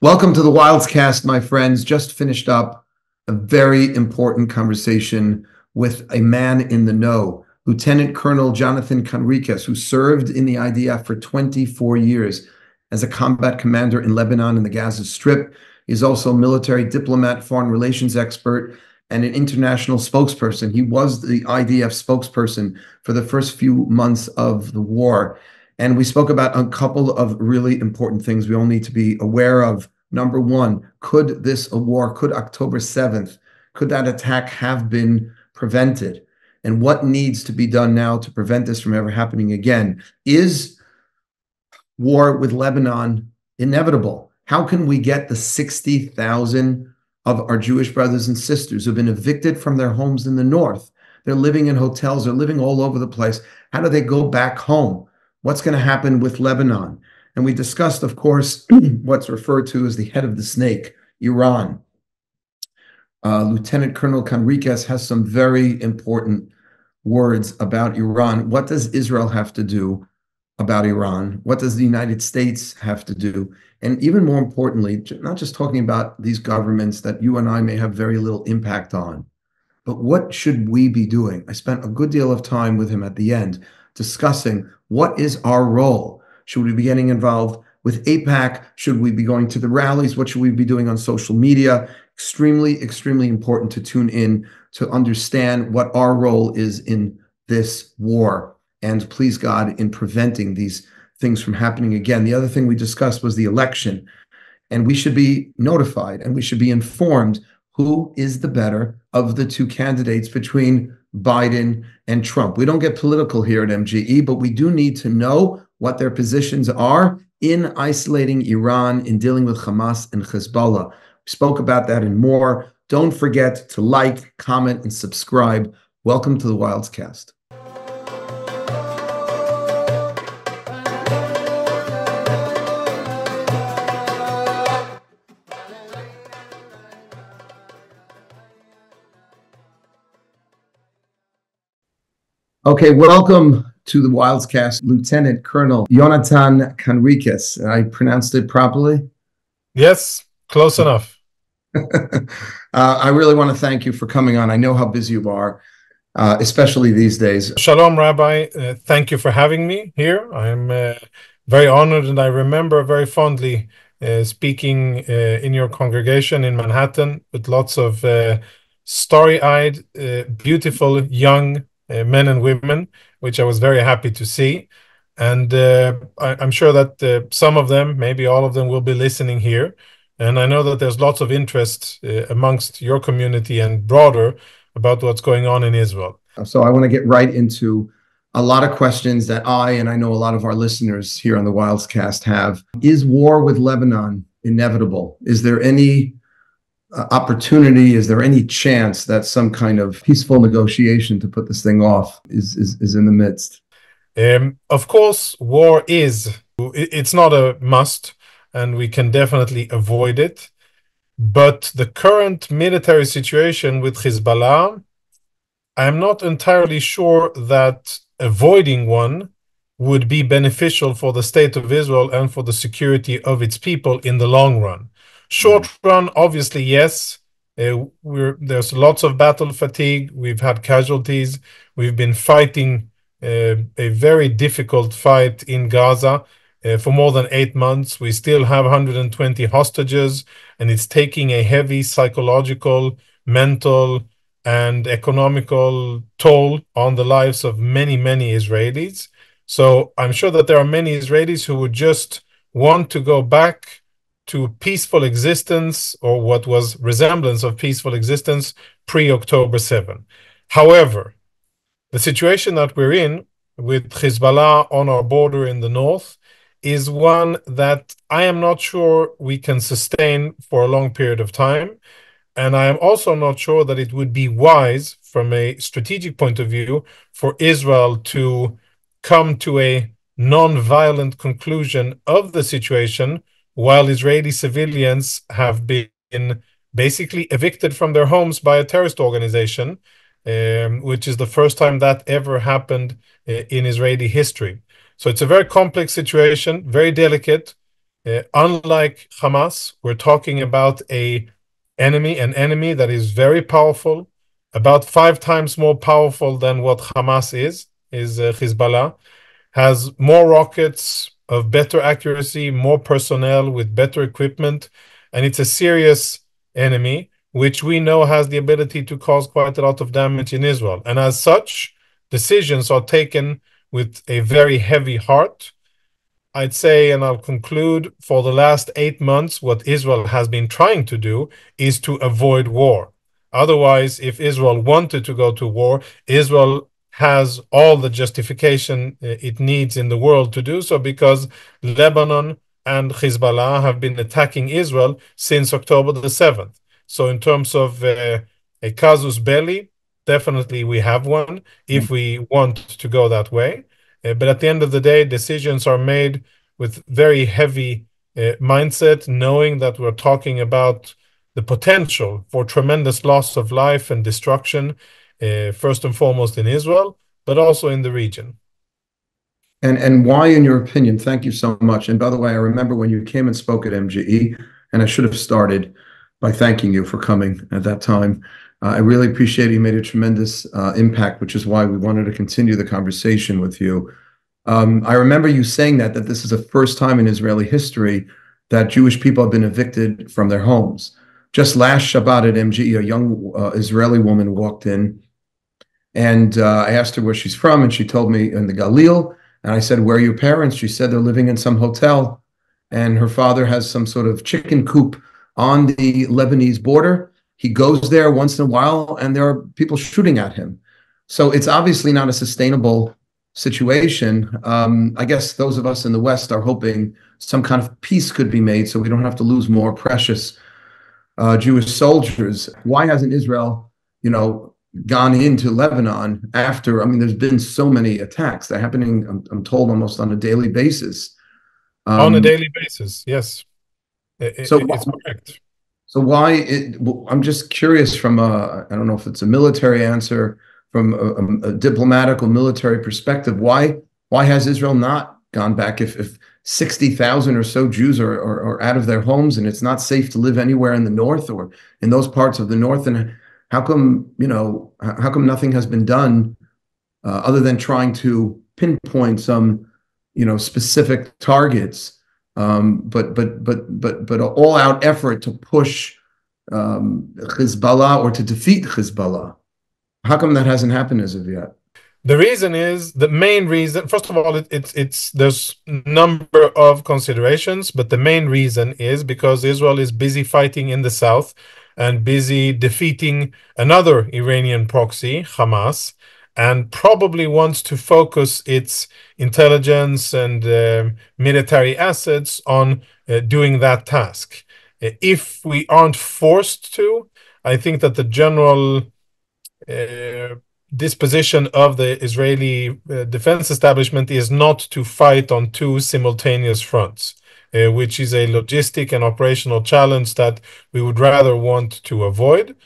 Welcome to the Wildscast, my friends. Just finished up a very important conversation with a man in the know, Lieutenant Colonel Jonathan Conricus, who served in the IDF for 24 years as a combat commander in Lebanon and the Gaza Strip. He's also a military diplomat, foreign relations expert, and an international spokesperson. He was the IDF spokesperson for the first few months of the war. And we spoke about a couple of really important things we all need to be aware of. Number one, could this war, could October 7th, could that attack have been prevented? And what needs to be done now to prevent this from ever happening again? Is war with Lebanon inevitable? How can we get the 60,000 of our Jewish brothers and sisters who've been evicted from their homes in the north? They're living in hotels, they're living all over the place. How do they go back home? What's going to happen with Lebanon? And we discussed, of course, what's referred to as the head of the snake, Iran. Lieutenant Colonel Conricus has some very important words about Iran. What does Israel have to do about Iran? What does the United States have to do? And even more importantly, not just talking about these governments that you and I may have very little impact on, but what should we be doing? I spent a good deal of time with him at the end discussing what is our role. Should we be getting involved with AIPAC? Should we be going to the rallies? What should we be doing on social media? Extremely, extremely important to tune in to understand what our role is in this war and, please God, in preventing these things from happening again. The other thing we discussed was the election, and we should be notified and we should be informed who is the better of the two candidates between Biden and Trump. We don't get political here at MGE, but we do need to know what their positions are in isolating Iran, in dealing with Hamas and Hezbollah. We spoke about that and more. Don't forget to like, comment, and subscribe. Welcome to the Wildscast. Okay, welcome to the Wildscast, Lieutenant Colonel Jonathan Conricus. I pronounced it properly? Yes, close enough. I really want to thank you for coming on. I know how busy you are, especially these days. Shalom, Rabbi. Thank you for having me here. I'm very honored, and I remember very fondly speaking in your congregation in Manhattan with lots of starry-eyed, beautiful young men and women, which I was very happy to see. And I'm sure that some of them, maybe all of them, will be listening here. And I know that there's lots of interest amongst your community and broader about what's going on in Israel. So I want to get right into a lot of questions that I know a lot of our listeners here on the Wildscast have. Is war with Lebanon inevitable? Is there any opportunity? Is there any chance that some kind of peaceful negotiation to put this thing off is in the midst? Of course, war it's not a must, and we can definitely avoid it. But the current military situation with Hezbollah, I'm not entirely sure that avoiding one would be beneficial for the state of Israel and for the security of its people in the long run. Short run, obviously, yes. There's lots of battle fatigue. We've had casualties. We've been fighting a very difficult fight in Gaza for more than 8 months. We still have 120 hostages, and it's taking a heavy psychological, mental, and economical toll on the lives of many, many Israelis. So I'm sure that there are many Israelis who would just want to go back to peaceful existence, or what was resemblance of peaceful existence pre-October 7. However, the situation that we're in with Hezbollah on our border in the north is one that I am not sure we can sustain for a long period of time. And I am also not sure that it would be wise from a strategic point of view for Israel to come to a non-violent conclusion of the situation while Israeli civilians have been basically evicted from their homes by a terrorist organization, which is the first time that ever happened in Israeli history. So it's a very complex situation, very delicate. Unlike Hamas, we're talking about an enemy that is very powerful, about 5 times more powerful than what Hamas is Hezbollah, has more rockets of better accuracy, more personnel with better equipment, and it's a serious enemy, which we know has the ability to cause quite a lot of damage in Israel. And as such, decisions are taken with a very heavy heart. I'd say, and I'll conclude, for the last 8 months, what Israel has been trying to do is to avoid war. Otherwise, if Israel wanted to go to war, Israel has all the justification it needs in the world to do so, because Lebanon and Hezbollah have been attacking Israel since October the 7th. So in terms of a casus belli, definitely we have one if we want to go that way. But at the end of the day, decisions are made with very heavy mindset, knowing that we're talking about the potential for tremendous loss of life and destruction, first and foremost in Israel, but also in the region. And why, in your opinion? Thank you so much. And by the way, I remember when you came and spoke at MGE, and I should have started by thanking you for coming at that time. I really appreciate it. You made a tremendous impact, which is why we wanted to continue the conversation with you. I remember you saying that this is the first time in Israeli history that Jewish people have been evicted from their homes. Just last Shabbat at MGE, a young Israeli woman walked in, and I asked her where she's from, and she told me in the Galil. And I said, where are your parents? She said they're living in some hotel, and her father has some sort of chicken coop on the Lebanese border. He goes there once in a while, and there are people shooting at him. So it's obviously not a sustainable situation. I guess those of us in the West are hoping some kind of peace could be made so we don't have to lose more precious Jewish soldiers. Why hasn't Israel, gone into Lebanon after? I mean, there's been so many attacks. They're happening, I'm told, almost on a daily basis. On a daily basis, yes. It's correct. So I'm just curious from I don't know if it's a military answer, from a diplomatic or military perspective, why has Israel not gone back if 60,000 or so Jews are out of their homes and it's not safe to live anywhere in the north or in those parts of the north? And how come nothing has been done other than trying to pinpoint some, specific targets? But an all-out effort to push Hezbollah or to defeat Hezbollah. How come that hasn't happened as of yet? The main reason, first of all, there's a number of considerations, but the main reason is because Israel is busy fighting in the south and busy defeating another Iranian proxy, Hamas, and probably wants to focus its intelligence and military assets on doing that task. If we aren't forced to, I think that the general disposition of the Israeli defense establishment is not to fight on two simultaneous fronts, which is a logistic and operational challenge that we would rather want to avoid.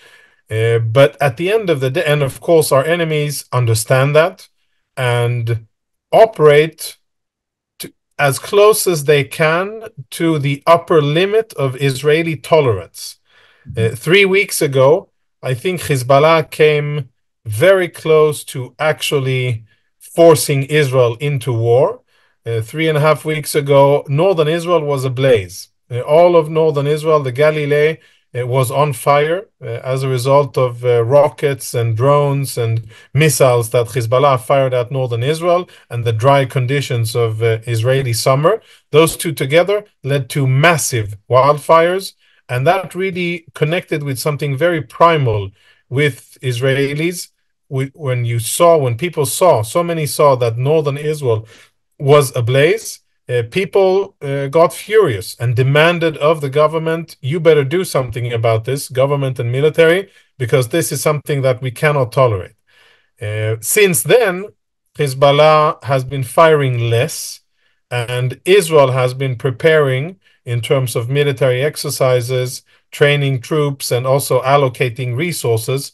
But at the end of the day, and of course our enemies understand that and operate as close as they can to the upper limit of Israeli tolerance. 3 weeks ago, I think Hezbollah came very close to actually forcing Israel into war. 3.5 weeks ago, northern Israel was ablaze. All of northern Israel, the Galilee, was on fire as a result of rockets and drones and missiles that Hezbollah fired at northern Israel and the dry conditions of Israeli summer. Those two together led to massive wildfires, and that really connected with something very primal with Israelis. When people saw, so many saw that northern Israel was ablaze, people got furious and demanded of the government, you better do something about this, government and military, because this is something that we cannot tolerate. Since then, Hezbollah has been firing less, and Israel has been preparing in terms of military exercises, training troops, and also allocating resources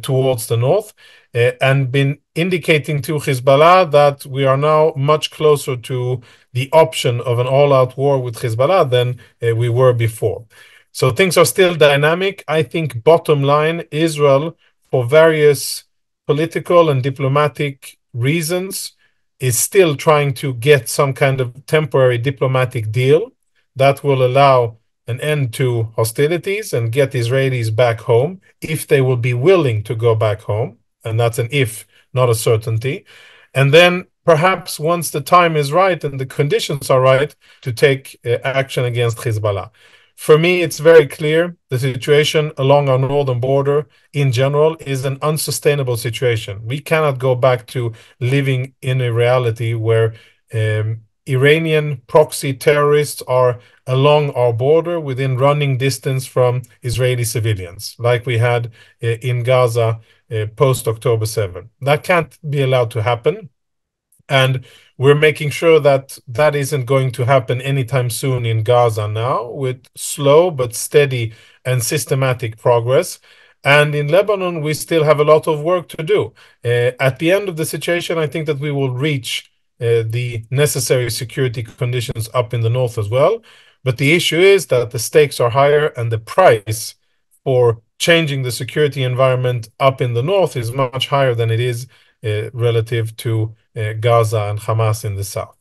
towards the north, and been indicating to Hezbollah that we are now much closer to the option of an all-out war with Hezbollah than we were before. So things are still dynamic. I think bottom line, Israel, for various political and diplomatic reasons, is still trying to get some kind of temporary diplomatic deal that will allow an end to hostilities and get Israelis back home if they will be willing to go back home. And that's an if, not a certainty. And then perhaps once the time is right and the conditions are right, to take action against Hezbollah. For me, it's very clear the situation along our northern border in general is an unsustainable situation. We cannot go back to living in a reality where Iranian proxy terrorists are along our border within running distance from Israeli civilians, like we had in Gaza post-October 7. That can't be allowed to happen. And we're making sure that that isn't going to happen anytime soon in Gaza now, with slow but steady and systematic progress. And in Lebanon, we still have a lot of work to do. At the end of the situation, I think that we will reach the necessary security conditions up in the north as well. But the issue is that the stakes are higher and the price for changing the security environment up in the north is much higher than it is relative to Gaza and Hamas in the south.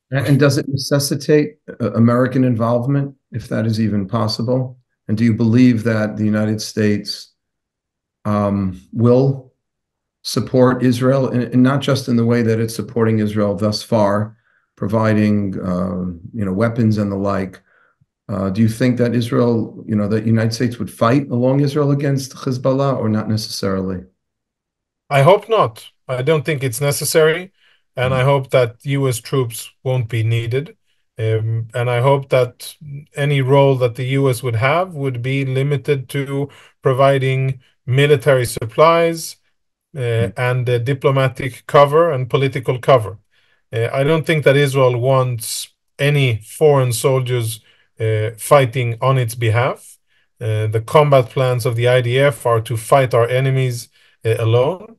And does it necessitate American involvement, if that is even possible? And do you believe that the United States will support Israel, and not just in the way that it's supporting Israel thus far, providing weapons and the like? Do you think that Israel, that United States would fight along Israel against Hezbollah, or not necessarily? I hope not. I don't think it's necessary, and I hope that U.S. troops won't be needed. And I hope that any role that the U.S. would have would be limited to providing military supplies and diplomatic cover and political cover. I don't think that Israel wants any foreign soldiers fighting on its behalf. The combat plans of the IDF are to fight our enemies alone.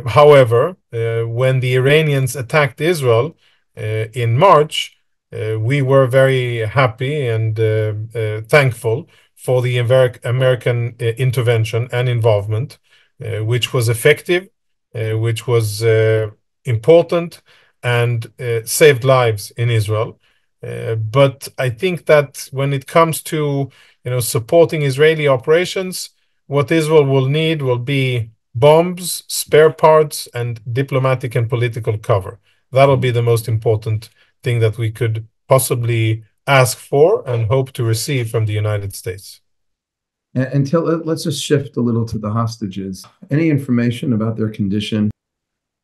However, when the Iranians attacked Israel in March, we were very happy and thankful for the American intervention and involvement, which was effective, which was important, and saved lives in Israel. But I think that when it comes to supporting Israeli operations, what Israel will need will be bombs, spare parts, and diplomatic and political cover. That'll be the most important thing that we could possibly ask for and hope to receive from the United States. Let's just shift a little to the hostages. Any information about their condition,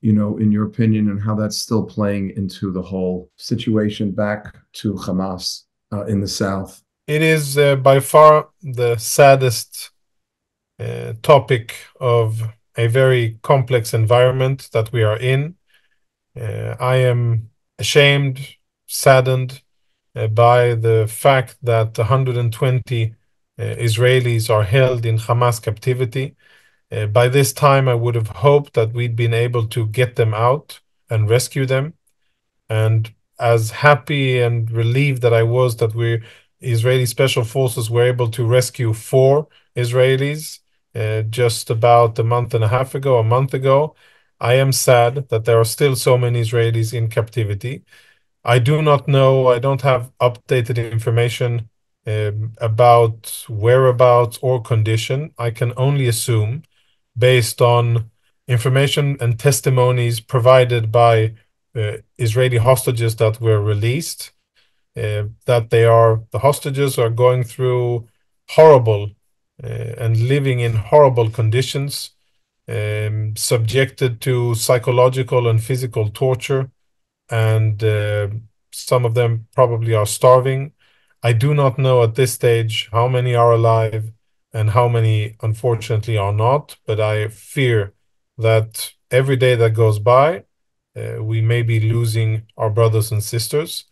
in your opinion, and how that's still playing into the whole situation back to Hamas in the south? It is by far the saddest topic of a very complex environment that we are in. I am ashamed, saddened by the fact that 120 Israelis are held in Hamas captivity. By this time, I would have hoped that we'd been able to get them out and rescue them. And as happy and relieved that I was that Israeli special forces were able to rescue 4 Israelis just about a month ago, I am sad that there are still so many Israelis in captivity. I do not know, I don't have updated information about whereabouts or condition. I can only assume, based on information and testimonies provided by Israeli hostages that were released, that the hostages are going through horrible and living in horrible conditions, subjected to psychological and physical torture, and some of them probably are starving. I do not know at this stage how many are alive and how many, unfortunately, are not, but I fear that every day that goes by, we may be losing our brothers and sisters.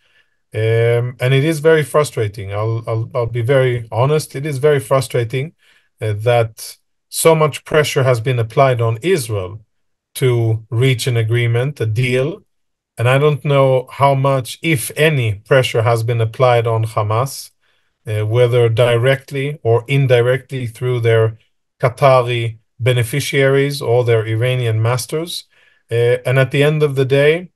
And it is very frustrating. I'll be very honest. It is very frustrating that so much pressure has been applied on Israel to reach an agreement, a deal. And I don't know how much, if any, pressure has been applied on Hamas, whether directly or indirectly through their Qatari beneficiaries or their Iranian masters. And at the end of the day,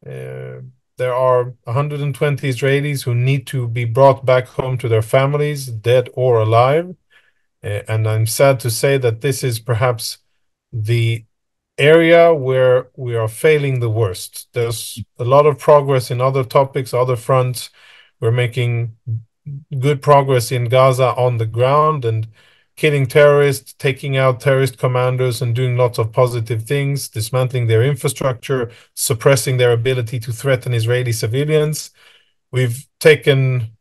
there are 120 Israelis who need to be brought back home to their families, dead or alive. And I'm sad to say that this is perhaps the area where we are failing the worst. There's a lot of progress in other topics, other fronts. We're making good progress in Gaza on the ground and killing terrorists, taking out terrorist commanders and doing lots of positive things, dismantling their infrastructure, suppressing their ability to threaten Israeli civilians. We've taken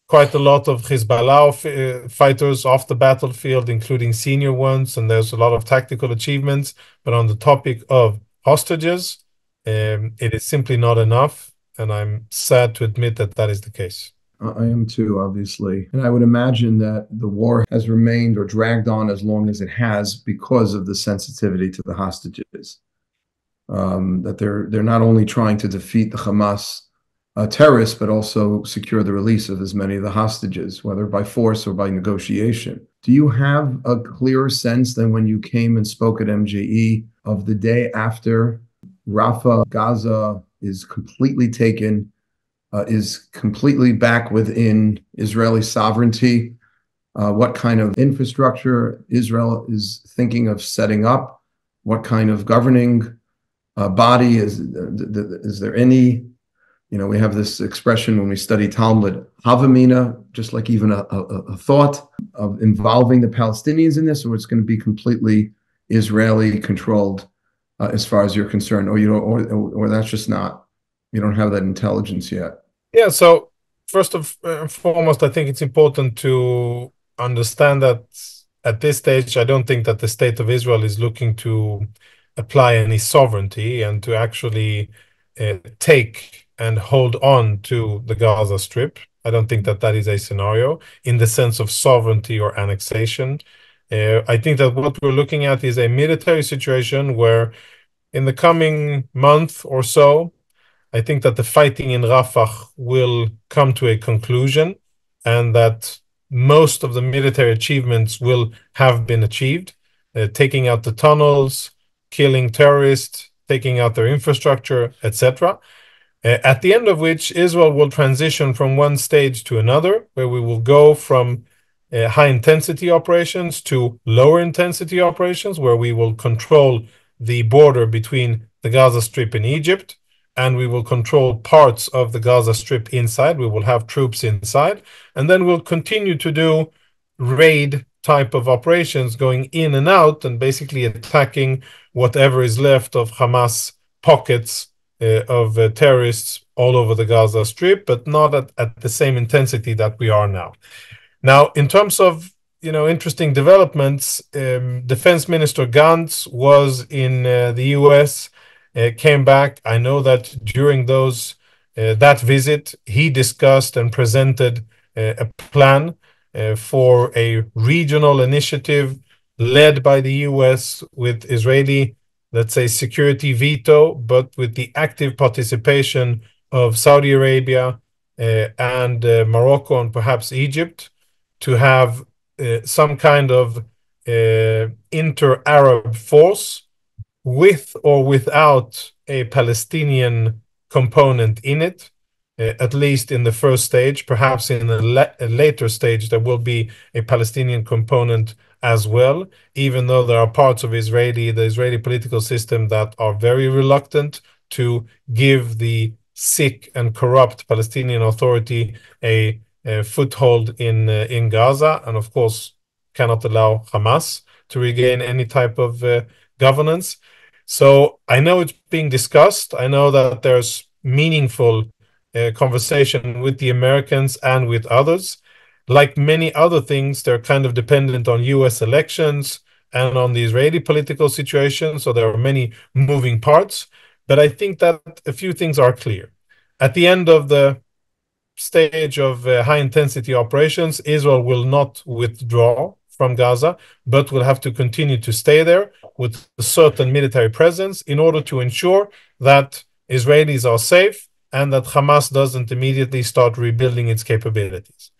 quite a lot of Hezbollah fighters off the battlefield, including senior ones, and there's a lot of tactical achievements. But on the topic of hostages, it is simply not enough, and I'm sad to admit that that is the case. I am too, obviously. And I would imagine that the war has remained or dragged on as long as it has because of the sensitivity to the hostages. That they're not only trying to defeat the Hamas terrorists, but also secure the release of as many of the hostages, whether by force or by negotiation. Do you have a clearer sense than when you came and spoke at MJE of the day after Rafah, Gaza is completely taken, is completely back within Israeli sovereignty? What kind of infrastructure Israel is thinking of setting up? What kind of governing body is there any? You know, we have this expression when we study Talmud, havamina, just like even a thought of involving the Palestinians in this, or it's going to be completely Israeli controlled as far as you're concerned, or you know, or that's just not. You don't have that intelligence yet. Yeah. So first and foremost, I think it's important to understand that at this stage, I don't think that the state of Israel is looking to apply any sovereignty and to actually take and hold on to the Gaza Strip. I don't think that that is a scenario in the sense of sovereignty or annexation. I think that what we're looking at is a military situation where in the coming month or so, I think that the fighting in Rafah will come to a conclusion and that most of the military achievements will have been achieved, taking out the tunnels, killing terrorists, taking out their infrastructure, etc. At the end of which Israel will transition from one stage to another, where we will go from high-intensity operations to lower-intensity operations, where we will control the border between the Gaza Strip and Egypt, and we will control parts of the Gaza Strip inside. We will have troops inside, and then we'll continue to do raid type of operations going in and out and basically attacking whatever is left of Hamas pockets of terrorists all over the Gaza Strip, but not at the same intensity that we are now. Now, in terms of interesting developments, Defense Minister Gantz was in the US, came back. I know that during that visit, he discussed and presented a plan for a regional initiative led by the US with Israeli, let's say, security veto, but with the active participation of Saudi Arabia and Morocco and perhaps Egypt to have some kind of inter-Arab force with or without a Palestinian component in it, at least in the first stage. Perhaps in a later stage, there will be a Palestinian component as well, even though there are parts of the Israeli political system that are very reluctant to give the sick and corrupt Palestinian Authority a foothold in Gaza, and of course cannot allow Hamas to regain any type of governance. So I know it's being discussed. I know that there's meaningful conversation with the Americans and with others. Like many other things, they're kind of dependent on US elections and on the Israeli political situation. So there are many moving parts. But I think that a few things are clear. At the end of the stage of high-intensity operations, Israel will not withdraw from Gaza, but will have to continue to stay there with a certain military presence in order to ensure that Israelis are safe and that Hamas doesn't immediately start rebuilding its capabilities.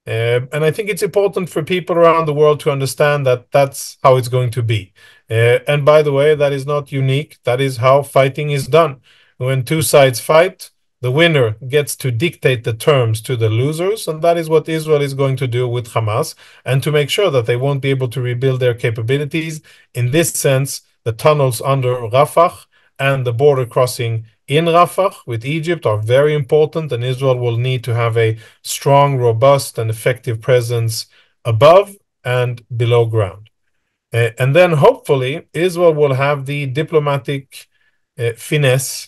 And I think it's important for people around the world to understand that that's how it's going to be. And by the way, that is not unique. That is how fighting is done. When two sides fight, the winner gets to dictate the terms to the losers, and that is what Israel is going to do with Hamas, and to make sure that they won't be able to rebuild their capabilities. In this sense, the tunnels under Rafah and the border crossing in Rafah with Egypt are very important, and Israel will need to have a strong, robust, and effective presence above and below ground. And then hopefully Israel will have the diplomatic finesse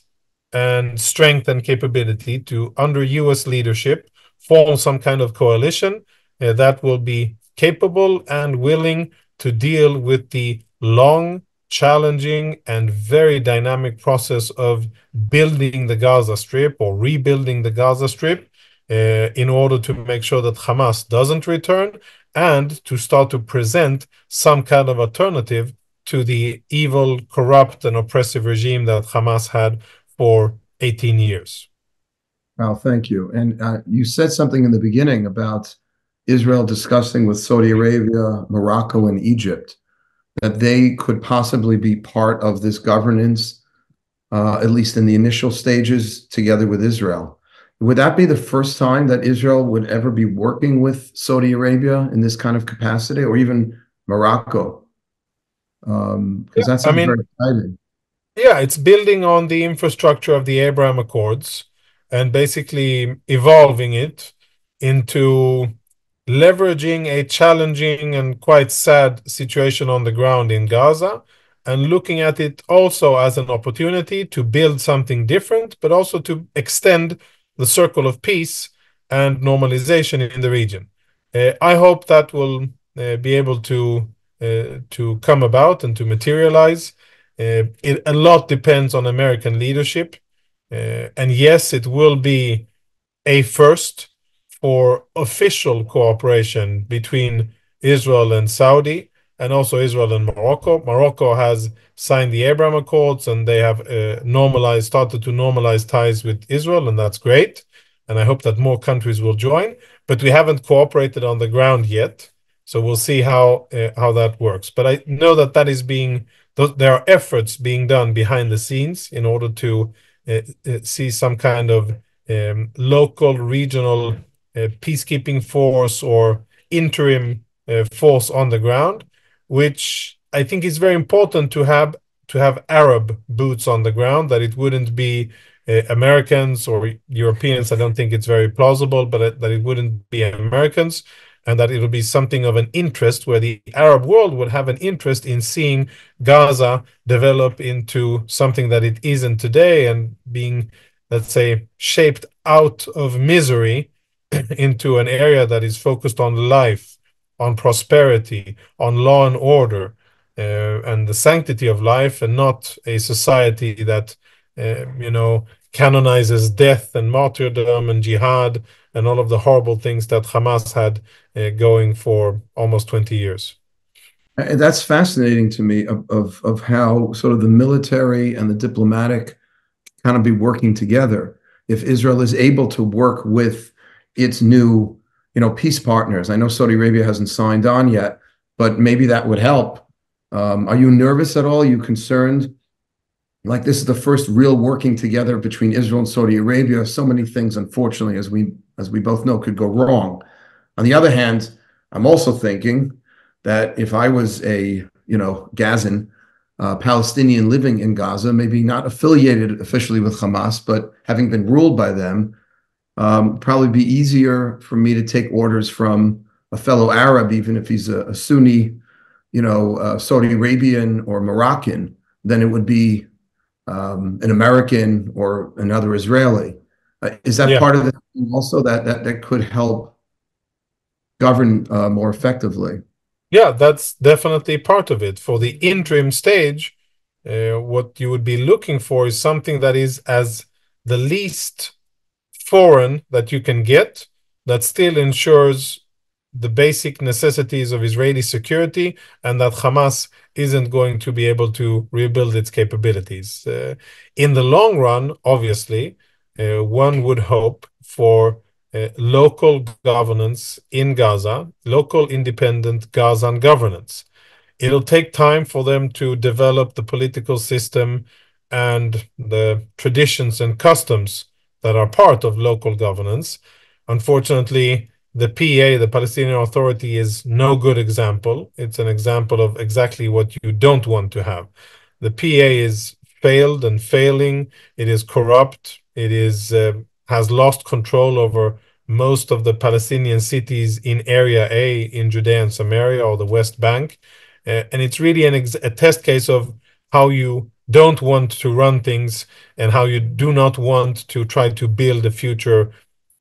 and strength and capability to, under US leadership, form some kind of coalition that will be capable and willing to deal with the long, challenging, and very dynamic process of building the Gaza Strip or rebuilding the Gaza Strip in order to make sure that Hamas doesn't return and to start to present some kind of alternative to the evil, corrupt, and oppressive regime that Hamas had for 18 years. Well, thank you. And you said something in the beginning about Israel discussing with Saudi Arabia, Morocco, and Egypt that they could possibly be part of this governance, at least in the initial stages, together with Israel. Would that be the first time that Israel would ever be working with Saudi Arabia in this kind of capacity, or even Morocco? Because that's very exciting. Yeah, it's building on the infrastructure of the Abraham Accords and basically evolving it into leveraging a challenging and quite sad situation on the ground in Gaza and looking at it also as an opportunity to build something different, but also to extend the circle of peace and normalization in the region. I hope that will be able to come about and to materialize. A lot depends on American leadership. And yes, it will be a first for official cooperation between Israel and Saudi, and also Israel and Morocco. Morocco has signed the Abraham Accords, and they have started to normalize ties with Israel, and that's great. And I hope that more countries will join. But we haven't cooperated on the ground yet, so we'll see how that works. But I know that there are efforts being done behind the scenes in order to see some kind of local, regional peacekeeping force or interim force on the ground, which I think is very important to have Arab boots on the ground, that it wouldn't be Americans or Europeans. I don't think it's very plausible, but that it wouldn't be Americans, and that it'll be something of an interest where the Arab world would have an interest in seeing Gaza develop into something that it isn't today and being, let's say, shaped out of misery into an area that is focused on life, on prosperity, on law and order, and the sanctity of life, and not a society that, canonizes death and martyrdom and jihad and all of the horrible things that Hamas had going for almost 20 years. And that's fascinating to me of how sort of the military and the diplomatic kind of be working together. If Israel is able to work with its new, peace partners. I know Saudi Arabia hasn't signed on yet, but maybe that would help. Are you nervous at all? Are you concerned? Like, this is the first real working together between Israel and Saudi Arabia. So many things, unfortunately, as we both know, could go wrong. On the other hand, I'm also thinking that if I was a, Gazan, Palestinian living in Gaza, maybe not affiliated officially with Hamas, but having been ruled by them, probably be easier for me to take orders from a fellow Arab, even if he's a Sunni, Saudi Arabian or Moroccan, than it would be an American or another Israeli. Is that part of it also that could help govern more effectively? Yeah, that's definitely part of it. For the interim stage, what you would be looking for is something that is as the least foreign that you can get, that still ensures the basic necessities of Israeli security, and that Hamas isn't going to be able to rebuild its capabilities. In the long run, obviously, one would hope for local governance in Gaza, local independent Gazan governance. It'll take time for them to develop the political system and the traditions and customs that are part of local governance. Unfortunately, the PA, the Palestinian Authority, is no good example. It's an example of exactly what you don't want to have. The PA is failed and failing. It is corrupt. It is has lost control over most of the Palestinian cities in Area A in Judea and Samaria or the West Bank. And it's really a test case of how you don't want to run things and how you do not want to try to build a future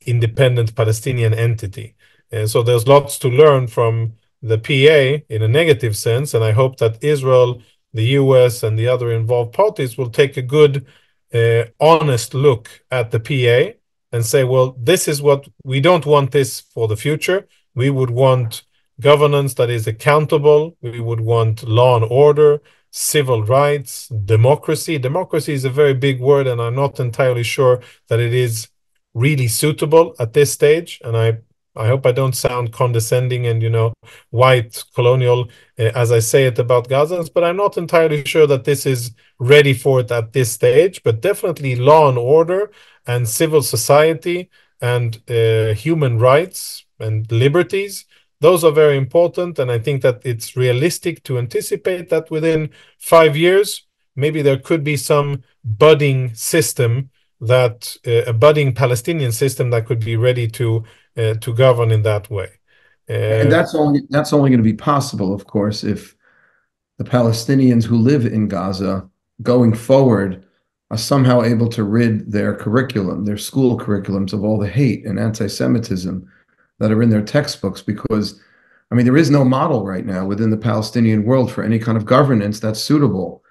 independent Palestinian entity. And so there's lots to learn from the PA in a negative sense, and I hope that Israel, the US, and the other involved parties will take a good, honest look at the PA and say, well, this is what we don't want this for the future. We would want governance that is accountable. We would want law and order, civil rights, democracy. Democracy is a very big word, and I'm not entirely sure that it is really suitable at this stage. And I hope I don't sound condescending and, white colonial as I say it about Gazans, but I'm not entirely sure that this is ready for it at this stage. But definitely law and order and civil society and human rights and liberties, those are very important. And I think that it's realistic to anticipate that within 5 years, maybe there could be some budding system that a budding Palestinian system that could be ready to govern in that way. And that's only going to be possible, of course, if the Palestinians who live in Gaza going forward are somehow able to rid their curriculum, their school curriculums, of all the hate and anti-Semitism that are in their textbooks. Because, I mean, there is no model right now within the Palestinian world for any kind of governance that's suitable.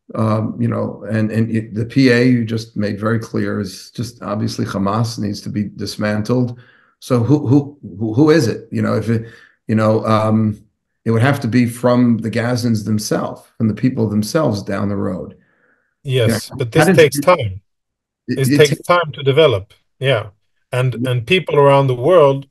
The PA you just made very clear is just obviously Hamas needs to be dismantled. So who is it? If it, it would have to be from the Gazans themselves, from the people themselves down the road. Yes, but this takes time. It takes time to develop. Yeah. And people around the world,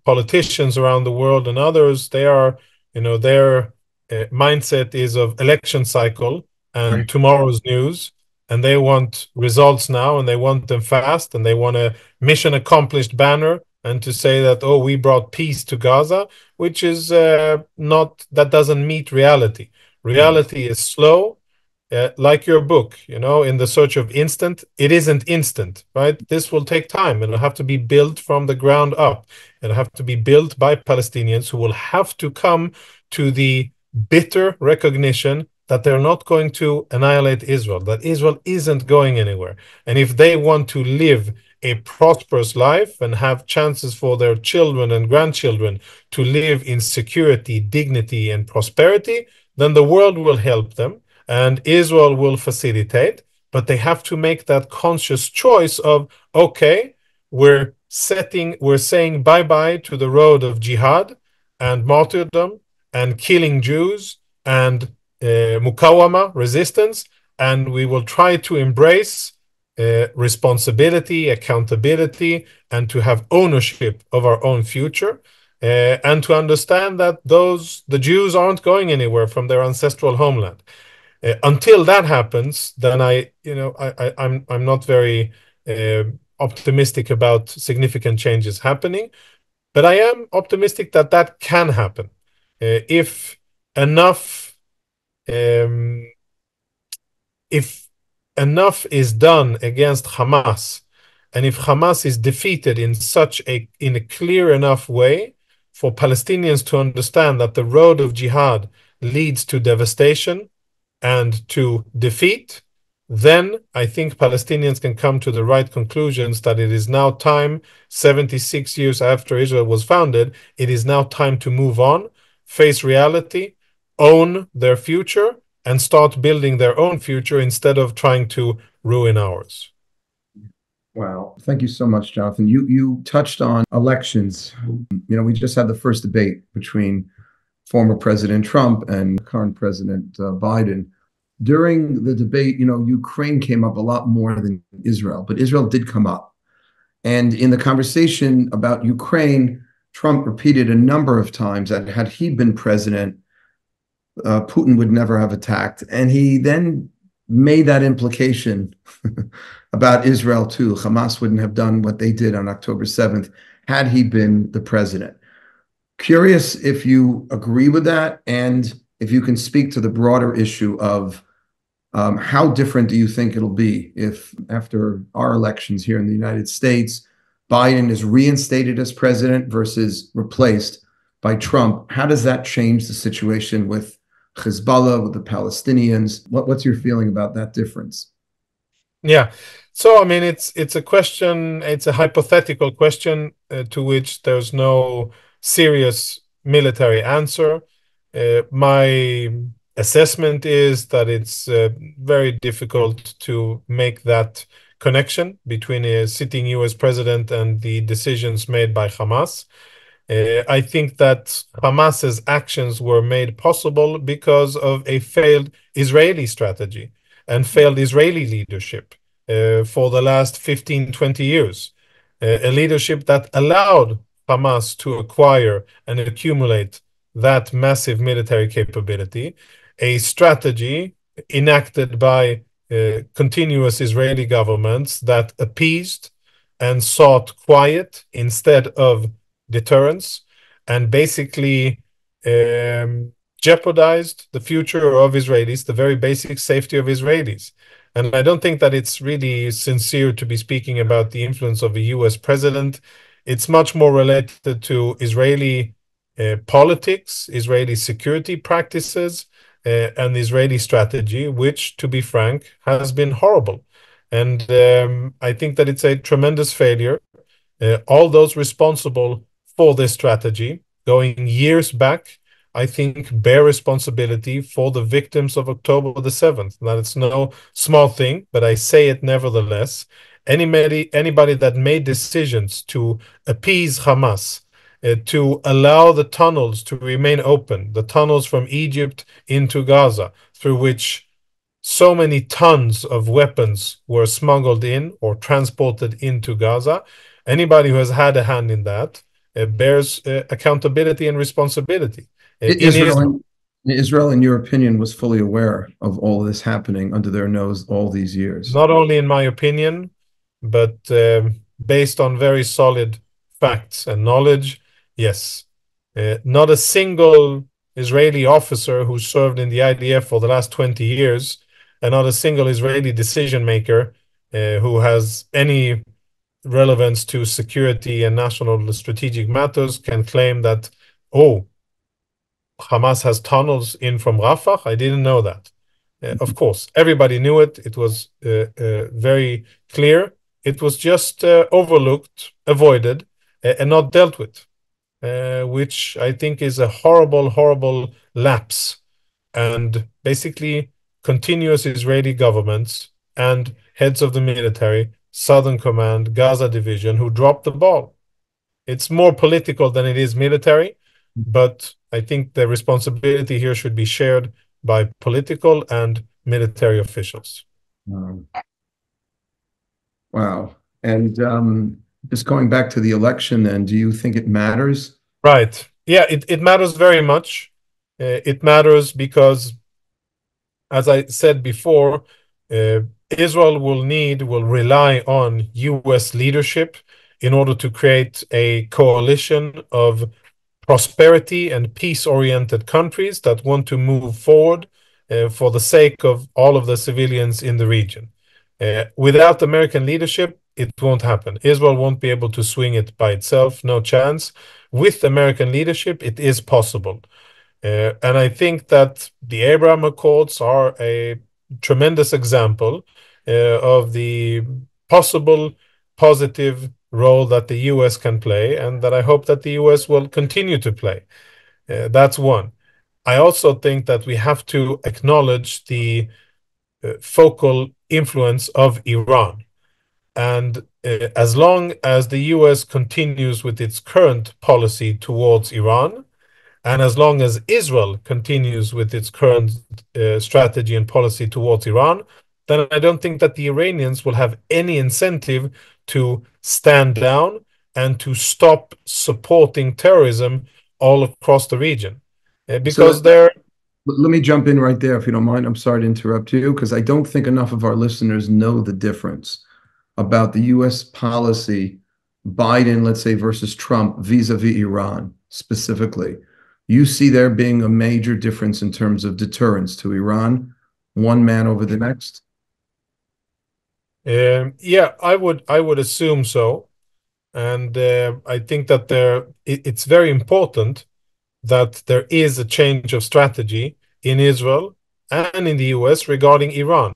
politicians around the world and others, they are, their mindset is of election cycle and tomorrow's news, and they want results now and they want them fast, and they want a mission accomplished banner and to say that, oh, we brought peace to Gaza, which is not, that doesn't meet reality. Reality is slow. Like your book, In the Search of Instant, it isn't instant, right? This will take time. It'll have to be built from the ground up. It'll have to be built by Palestinians who will have to come to the bitter recognition that they're not going to annihilate Israel, that Israel isn't going anywhere. And if they want to live a prosperous life and have chances for their children and grandchildren to live in security, dignity, and prosperity, then the world will help them. And Israel will facilitate, but they have to make that conscious choice of, okay, we're saying bye-bye to the road of jihad and martyrdom and killing Jews and mukawama, resistance, and we will try to embrace responsibility, accountability, and to have ownership of our own future. And to understand that the Jews aren't going anywhere from their ancestral homeland. Until that happens, then I'm not very optimistic about significant changes happening, but I am optimistic that that can happen if enough is done against Hamas, and if Hamas is defeated in a clear enough way for Palestinians to understand that the road of jihad leads to devastation and to defeat, then I think Palestinians can come to the right conclusions that it is now time, 76 years after Israel was founded, it is now time to move on, face reality, own their future, and start building their own future instead of trying to ruin ours. Wow. Thank you so much, Jonathan. You touched on elections. We just had the first debate between former President Trump and current President Biden. During the debate, Ukraine came up a lot more than Israel, but Israel did come up. And in the conversation about Ukraine, Trump repeated a number of times that had he been president, Putin would never have attacked. And he then made that implication about Israel too. Hamas wouldn't have done what they did on October 7th had he been the president. Curious if you agree with that, and if you can speak to the broader issue of how different do you think it'll be if, after our elections here in the United States, Biden is reinstated as president versus replaced by Trump? How does that change the situation with Hezbollah, with the Palestinians? What's your feeling about that difference? Yeah. So, I mean, it's a question, it's a hypothetical question to which there's no serious military answer. My assessment is that it's very difficult to make that connection between a sitting US president and the decisions made by Hamas. I think that Hamas's actions were made possible because of a failed Israeli strategy and failed Israeli leadership for the last 15, 20 years. A leadership that allowed Hamas to acquire and accumulate that massive military capability, a strategy enacted by continuous Israeli governments that appeased and sought quiet instead of deterrence, and basically jeopardized the future of Israelis, the very basic safety of Israelis. And I don't think that it's really sincere to be speaking about the influence of a US president. It's much more related to Israeli politics, Israeli security practices, and Israeli strategy, which, to be frank, has been horrible. And I think that it's a tremendous failure. All those responsible for this strategy, going years back, I think bear responsibility for the victims of October the 7th. That it's no small thing, but I say it nevertheless. Anybody that made decisions to appease Hamas, to allow the tunnels to remain open, the tunnels from Egypt into Gaza, through which so many tons of weapons were smuggled in or transported into Gaza. Anybody who has had a hand in that bears accountability and responsibility. Israel, in your opinion, was fully aware of all this happening under their nose all these years. Not only in my opinion, but based on very solid facts and knowledge, yes. Not a single Israeli officer who served in the IDF for the last 20 years, and not a single Israeli decision maker who has any relevance to security and national strategic matters can claim that, oh, Hamas has tunnels in from Rafah. I didn't know that. Of course, everybody knew it. It was very clear. It was just overlooked, avoided, and not dealt with, which I think is a horrible, horrible lapse. And basically, continuous Israeli governments and heads of the military, Southern Command, Gaza Division, who dropped the ball. It's more political than it is military, but I think the responsibility here should be shared by political and military officials. Wow. And just going back to the election, then, do you think it matters? Right. Yeah, it matters very much. It matters because, as I said before, Israel will rely on US leadership in order to create a coalition of prosperity and peace-oriented countries that want to move forward for the sake of all of the civilians in the region. Without American leadership, it won't happen. Israel won't be able to swing it by itself, no chance. With American leadership, it is possible. And I think that the Abraham Accords are a tremendous example of the possible positive role that the US can play, and that I hope that the US will continue to play. That's one. I also think that we have to acknowledge the focal influence of Iran. And as long as the US continues with its current policy towards Iran, and as long as Israel continues with its current strategy and policy towards Iran, then I don't think that the Iranians will have any incentive to stand down and to stop supporting terrorism all across the region. Because they're Let me jump in right there, if you don't mind. I'm sorry to interrupt you, because I don't think enough of our listeners know the difference about the U.S. policy, Biden, let's say, versus Trump vis-a-vis Iran specifically. You see there being a major difference in terms of deterrence to Iran, one man over the next? Yeah, I would assume so. And I think that it's very important that there is a change of strategy in Israel and in the US regarding Iran.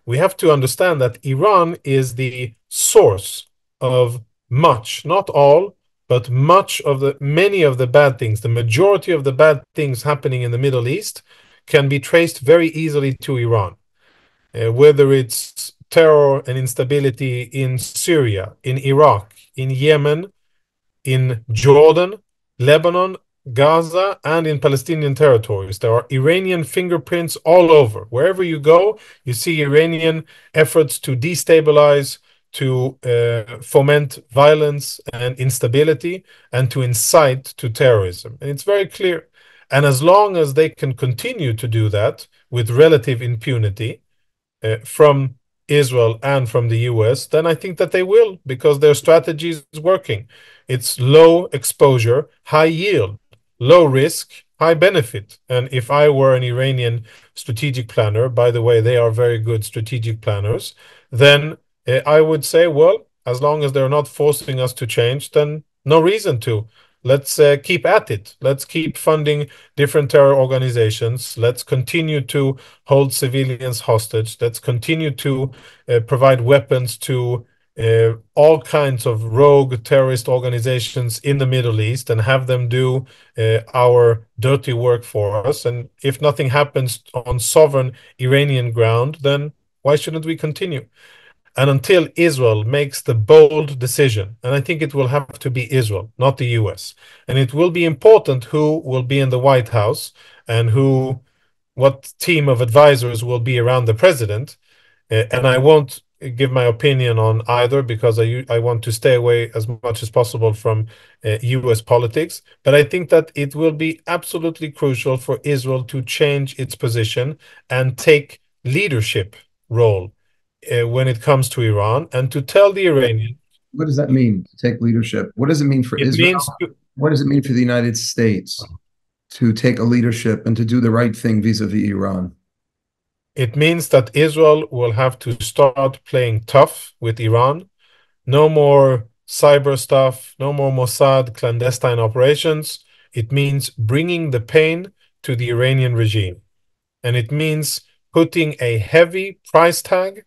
We have to understand that Iran is the source of much, not all, but many of the bad things. The majority of the bad things happening in the Middle East can be traced very easily to Iran. Whether it's terror and instability in Syria, in Iraq, in Yemen, in Jordan, Lebanon, Gaza, and in Palestinian territories. There are Iranian fingerprints all over. Wherever you go, you see Iranian efforts to destabilize, to foment violence and instability, and to incite to terrorism. And it's very clear. And as long as they can continue to do that with relative impunity, from Israel and from the US, then I think that they will, because their strategy is working. It's low exposure, high yield, low risk, high benefit. And if I were an Iranian strategic planner, by the way, they are very good strategic planners, then I would say, well, as long as they're not forcing us to change, then no reason to. Let's keep at it. Let's keep funding different terror organizations. Let's continue to hold civilians hostage. Let's continue to provide weapons to all kinds of rogue terrorist organizations in the Middle East and have them do our dirty work for us. And if nothing happens on sovereign Iranian ground, then why shouldn't we continue? And until Israel makes the bold decision, and I think it will have to be Israel, not the US, and it will be important who will be in the White House and what team of advisors will be around the president. And I won't give my opinion on either, because I want to stay away as much as possible from US politics. But I think that it will be absolutely crucial for Israel to change its position and take leadership role when it comes to Iran, and to tell the Iranian. What does that mean, to take leadership? What does it mean for Israel? What does it mean for the United States to take a leadership and to do the right thing vis-a-vis Iran? It means that Israel will have to start playing tough with Iran. No more cyber stuff, no more Mossad clandestine operations. It means bringing the pain to the Iranian regime. And it means putting a heavy price tag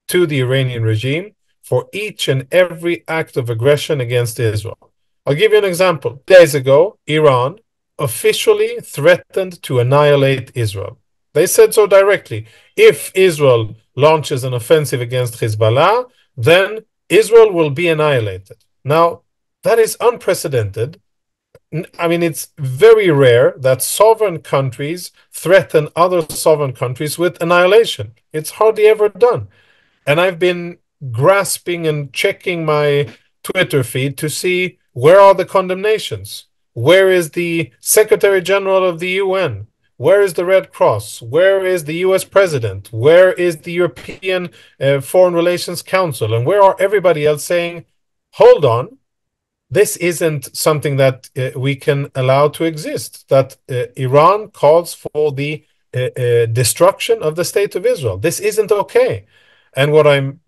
to the Iranian regime for each and every act of aggression against Israel. I'll give you an example. Days ago, Iran officially threatened to annihilate Israel. They said so directly. If Israel launches an offensive against Hezbollah, then Israel will be annihilated. Now, that is unprecedented. I mean, it's very rare that sovereign countries threaten other sovereign countries with annihilation. It's hardly ever done. And I've been grasping and checking my Twitter feed to see, where are the condemnations? Where is the Secretary General of the UN? Where is the Red Cross? Where is the US President? Where is the European Foreign Relations Council? And where are everybody else saying, hold on, this isn't something that we can allow to exist, that Iran calls for the destruction of the State of Israel. This isn't okay. And what I'm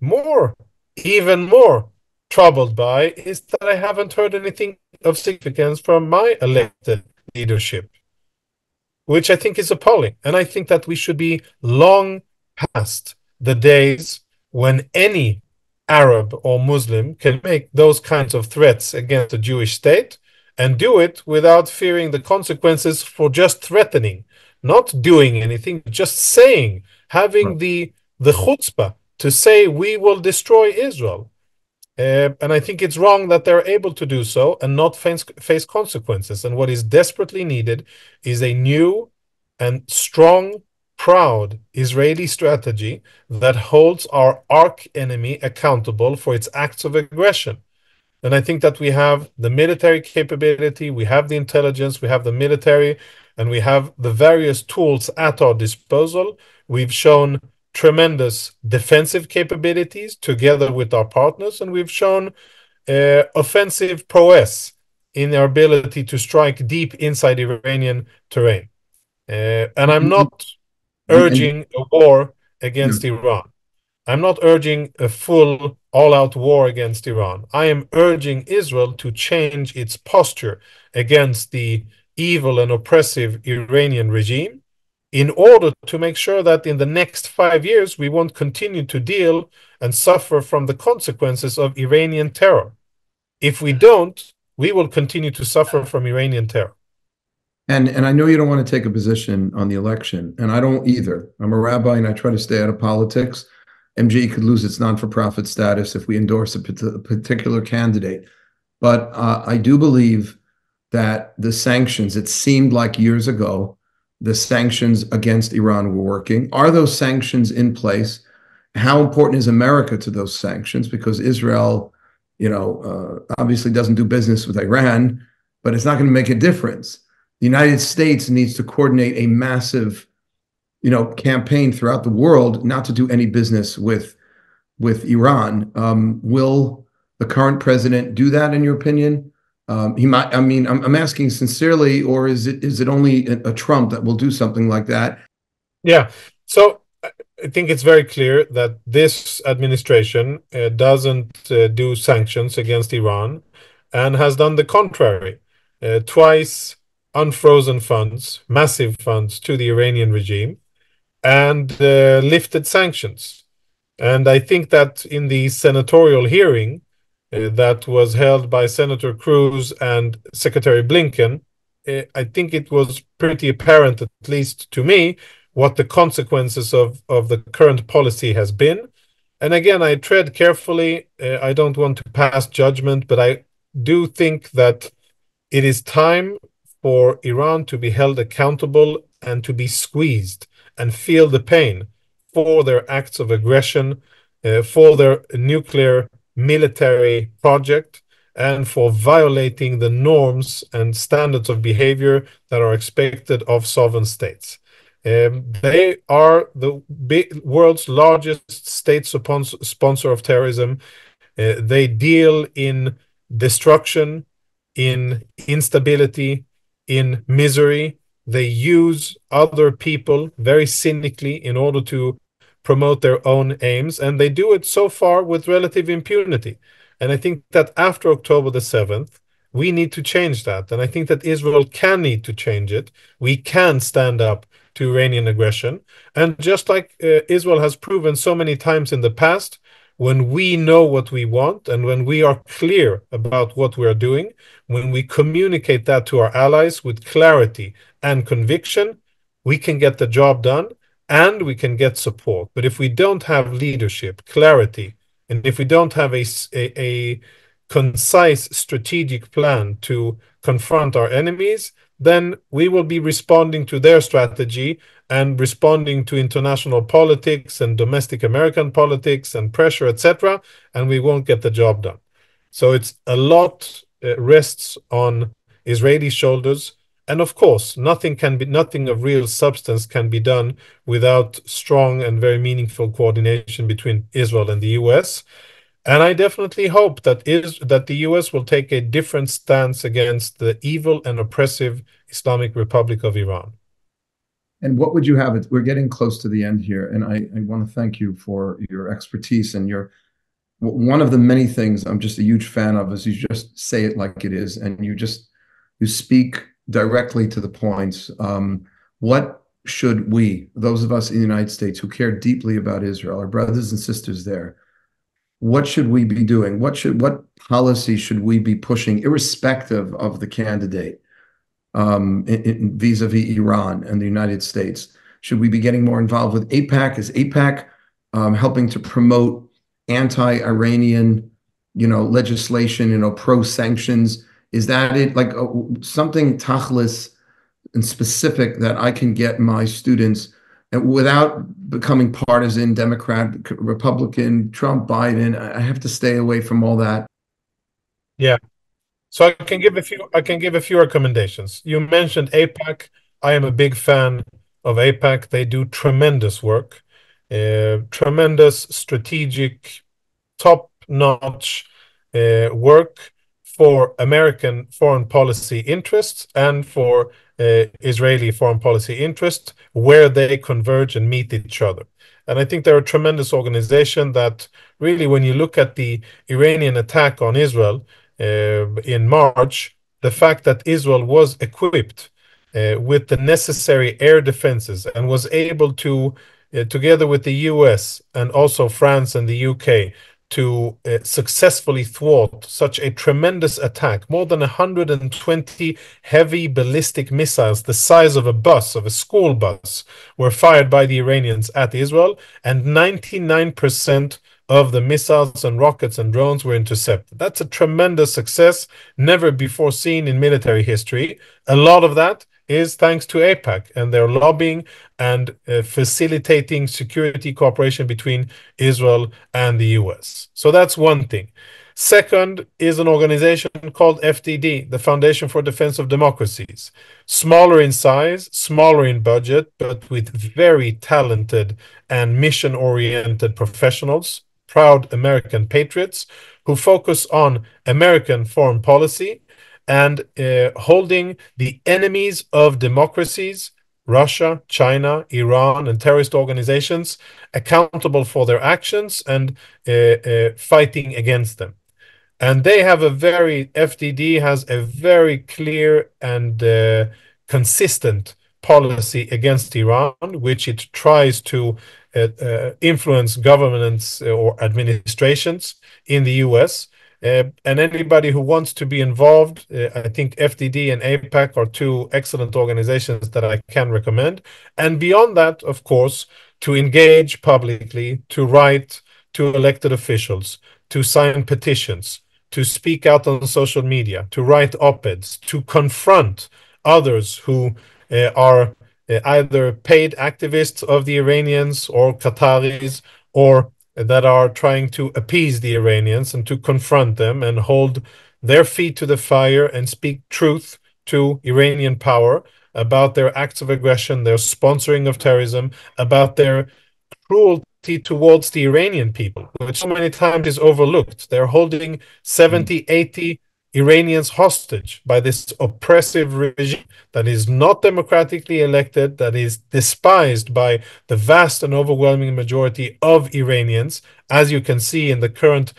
even more troubled by is that I haven't heard anything of significance from my elected leadership, which I think is appalling. And I think that we should be long past the days when any Arab or Muslim can make those kinds of threats against a Jewish state and do it without fearing the consequences for just threatening, not doing anything, just saying, having the chutzpah to say we will destroy Israel. And I think it's wrong that they're able to do so and not face consequences. And what is desperately needed is a new and strong, proud Israeli strategy that holds our arch enemy accountable for its acts of aggression. And I think that we have the military capability, we have the intelligence, we have the military, and we have the various tools at our disposal. We've shown tremendous defensive capabilities together with our partners, and we've shown offensive prowess in our ability to strike deep inside Iranian terrain. And I'm not And urging a war yeah. against Iran. I'm not urging a full all-out war against Iran. I am urging Israel to change its posture against the evil and oppressive Iranian regime in order to make sure that in the next 5 years we won't continue to deal and suffer from the consequences of Iranian terror. If we don't, we will continue to suffer from Iranian terror. And I know you don't want to take a position on the election, and I don't either. I'm a rabbi and I try to stay out of politics. MG could lose its non-for-profit status if we endorse a particular candidate. But I do believe that the sanctions, it seemed like years ago, the sanctions against Iran were working. Are those sanctions in place? How important is America to those sanctions? Because Israel, obviously doesn't do business with Iran, but it's not going to make a difference. The United States needs to coordinate a massive, campaign throughout the world not to do any business with Iran. Will the current president do that, in your opinion? He might. I mean, I'm asking sincerely, or is it only a Trump that will do something like that? Yeah. So I think it's very clear that this administration doesn't do sanctions against Iran and has done the contrary. Twice unfrozen funds, massive funds to the Iranian regime, and lifted sanctions. And I think that in the senatorial hearing that was held by Senator Cruz and Secretary Blinken, I think it was pretty apparent, at least to me, what the consequences of the current policy has been. And again, I tread carefully. I don't want to pass judgment, but I do think that it is time for Iran to be held accountable and to be squeezed and feel the pain for their acts of aggression, for their nuclear military project, and for violating the norms and standards of behavior that are expected of sovereign states. They are the world's largest state sponsor of terrorism. They deal in destruction, in instability, in misery. They use other people very cynically in order to promote their own aims, and they do it so far with relative impunity. And I think that after October the 7th, we need to change that. And I think that Israel can need to change it. We can stand up to Iranian aggression. And just like Israel has proven so many times in the past, when we know what we want and when we are clear about what we are doing, when we communicate that to our allies with clarity and conviction, we can get the job done and we can get support. But if we don't have leadership, clarity, and if we don't have a concise strategic plan to confront our enemies, then we will be responding to their strategy and responding to international politics and domestic American politics and pressure, etc., and we won't get the job done. So it's a lot rests on Israeli shoulders. And of course, nothing of real substance can be done without strong and very meaningful coordination between Israel and the US. And I definitely hope that the US will take a different stance against the evil and oppressive Islamic Republic of Iran. And what would you have it? We're getting close to the end here, and I want to thank you for your expertise and one of the many things I'm just a huge fan of is you just say it like it is, and you speak directly to the points. What should we, those of us in the United States who care deeply about Israel, our brothers and sisters there, what should we be doing? What policy should we be pushing, irrespective of the candidate, vis-a-vis Iran and the United States? Should we be getting more involved with AIPAC? Is AIPAC helping to promote anti-Iranian, legislation, pro-sanctions? Is that it? Like something tachlis and specific that I can get my students without becoming partisan, Democrat, Republican, Trump, Biden. I have to stay away from all that. Yeah. So I can give a few recommendations. You mentioned AIPAC. I am a big fan of AIPAC. They do tremendous work, tremendous strategic, top-notch work for American foreign policy interests and for Israeli foreign policy interests, where they converge and meet each other. And I think they're a tremendous organization that really, when you look at the Iranian attack on Israel in March, the fact that Israel was equipped with the necessary air defenses and was able to, together with the US and also France and the UK, to successfully thwart such a tremendous attack. More than 120 heavy ballistic missiles, the size of a bus, of a school bus, were fired by the Iranians at Israel, and 99% of the missiles and rockets and drones were intercepted. That's a tremendous success, never before seen in military history. A lot of that is thanks to AIPAC and their lobbying and facilitating security cooperation between Israel and the US. So that's one thing. Second is an organization called FDD, the Foundation for Defense of Democracies. Smaller in size, smaller in budget, but with very talented and mission-oriented professionals, proud American patriots who focus on American foreign policy and holding the enemies of democracies, Russia, China, Iran, and terrorist organizations accountable for their actions and fighting against them. And they have FDD has a very clear and consistent policy against Iran, which it tries to influence governments or administrations in the US. And anybody who wants to be involved, I think FDD and AIPAC are two excellent organizations that I can recommend. And beyond that, of course, to engage publicly, to write to elected officials, to sign petitions, to speak out on social media, to write op-eds, to confront others who are either paid activists of the Iranians or Qataris, or that are trying to appease the Iranians, and to confront them and hold their feet to the fire and speak truth to Iranian power about their acts of aggression, their sponsoring of terrorism, about their cruelty towards the Iranian people, which so many times is overlooked. They're holding 70, 80 Iranians hostage by this oppressive regime that is not democratically elected, that is despised by the vast and overwhelming majority of Iranians, as you can see in the current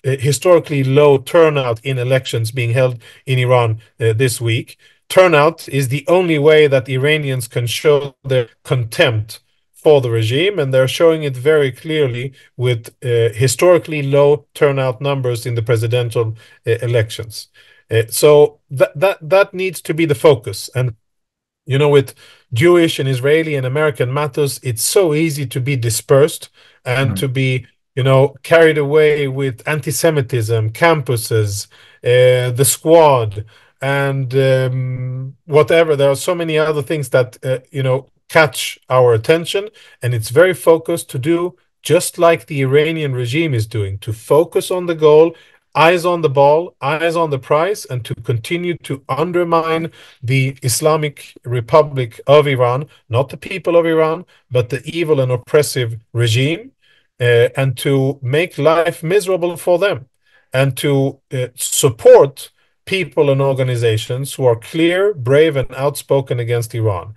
historically low turnout in elections being held in Iran this week. Turnout is the only way that Iranians can show their contempt for the regime, and they're showing it very clearly with historically low turnout numbers in the presidential elections. So that needs to be the focus. And with Jewish and Israeli and American matters, it's so easy to be dispersed and to be carried away with anti-Semitism, campuses, the squad, and whatever. There are so many other things that catch our attention, and it's very focused to do just like the Iranian regime is doing, to focus on the goal, eyes on the ball, eyes on the prize, and to continue to undermine the Islamic Republic of Iran, not the people of Iran, but the evil and oppressive regime, and to make life miserable for them, and to support people and organizations who are clear, brave, and outspoken against Iran.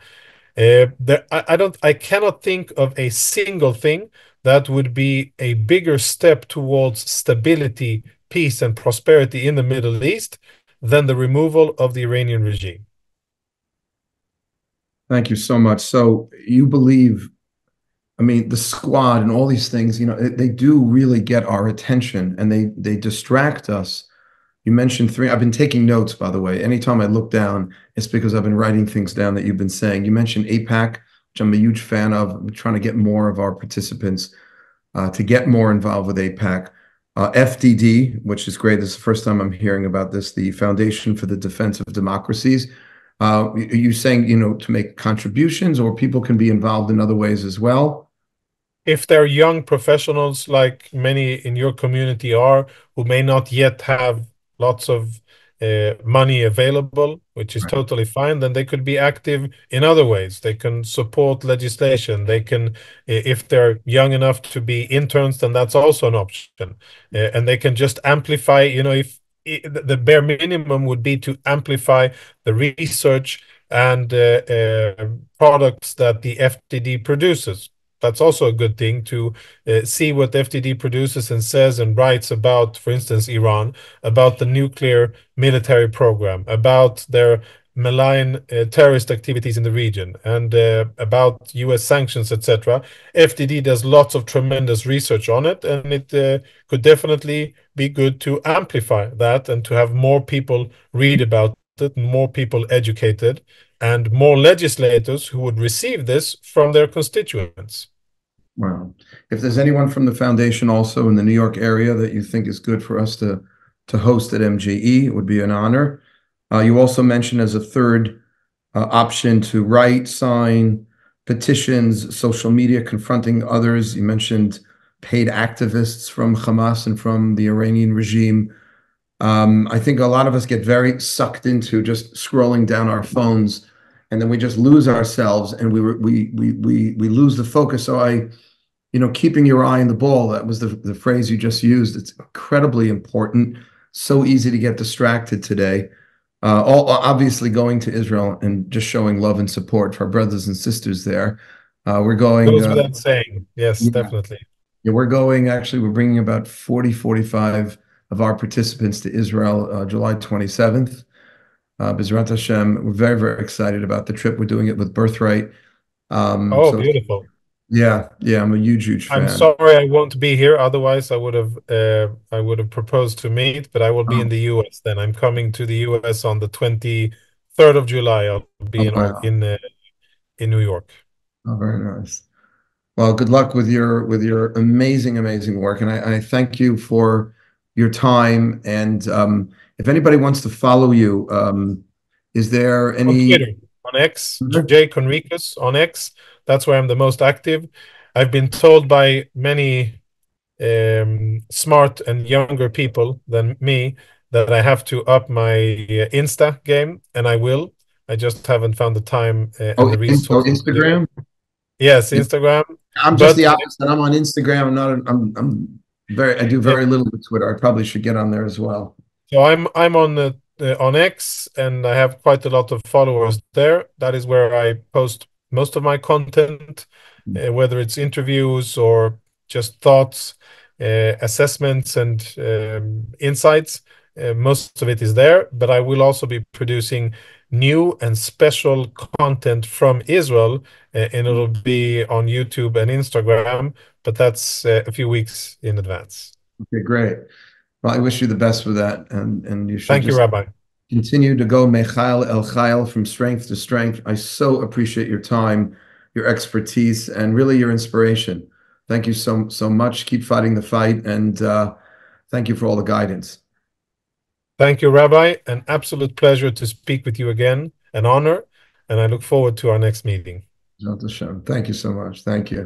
I cannot think of a single thing that would be a bigger step towards stability, peace, and prosperity in the Middle East than the removal of the Iranian regime. Thank you so much. So you believe, the squad and all these things, they do really get our attention, and they distract us. You mentioned three. I've been taking notes, by the way. Anytime I look down, it's because I've been writing things down that you've been saying. You mentioned AIPAC, which I'm a huge fan of. I'm trying to get more of our participants to get more involved with AIPAC. FDD, which is great. This is the first time I'm hearing about this, the Foundation for the Defense of Democracies. Are you saying, to make contributions, or people can be involved in other ways as well? If they're young professionals like many in your community are, who may not yet have lots of money available, which is Right. totally fine, then they could be active in other ways. They can support legislation. They can, if they're young enough to be interns, then that's also an option. And they can just amplify, if the bare minimum would be to amplify the research and products that the FDD produces. That's also a good thing to see what FDD produces and says and writes about, for instance, Iran, about the nuclear military program, about their malign terrorist activities in the region, and about US sanctions, etc. FDD does lots of tremendous research on it, and it could definitely be good to amplify that and to have more people read about it, more people educated, and more legislators who would receive this from their constituents. Wow. If there's anyone from the foundation also in the New York area that you think is good for us to host at MGE, it would be an honor. You also mentioned as a third option to write, sign petitions, social media confronting others. You mentioned paid activists from Hamas and from the Iranian regime. I think a lot of us get very sucked into just scrolling down our phones, and then we just lose ourselves, and we lose the focus. So keeping your eye on the ball, that was the phrase you just used. It's incredibly important. So easy to get distracted today. Obviously going to Israel and just showing love and support for our brothers and sisters there. We're going. Goes without saying. Yes, Yeah, definitely. yeah, we're going. Actually, we're bringing about 40, 45 of our participants to Israel, July 27th. B'ezrat Hashem, we're very, very excited about the trip. We're doing it with Birthright. Oh, So beautiful. yeah, I'm a huge, huge I'm fan. sorry I won't be here. Otherwise, I would have proposed to meet, but I will be in Oh, the US then. I'm coming to the US on the 23rd of July. I'll be oh, wow. in New York. Oh, very nice. Well, good luck with your amazing, amazing work, and I thank you for your time. And if anybody wants to follow you, is there On any? Twitter, on X, J Conricus on X. That's where I'm the most active. I've been told by many smart and younger people than me that I have to up my Insta game, and I will. I just haven't found the time and the resources to do it. Instagram? Yes, Yeah, Instagram. I'm just But the opposite. I'm on Instagram. I do yeah, very little with Twitter. I probably should get on there as well. so I'm on X, and I have quite a lot of followers there. That is where I post most of my content, whether it's interviews or just thoughts, assessments, and insights. Most of it is there, but I will also be producing new and special content from Israel, and it'll be on YouTube and Instagram, but that's a few weeks in advance. Okay, great. Well, I wish you the best with that, and you should Thank you, just Rabbi. continue to go Mechail El Chayil, from strength to strength. I so appreciate your time, your expertise, and really your inspiration. Thank you so much. Keep fighting the fight, and thank you for all the guidance. Thank you, Rabbi. An absolute pleasure to speak with you again, an honor, and I look forward to our next meeting. Thank you so much. Thank you.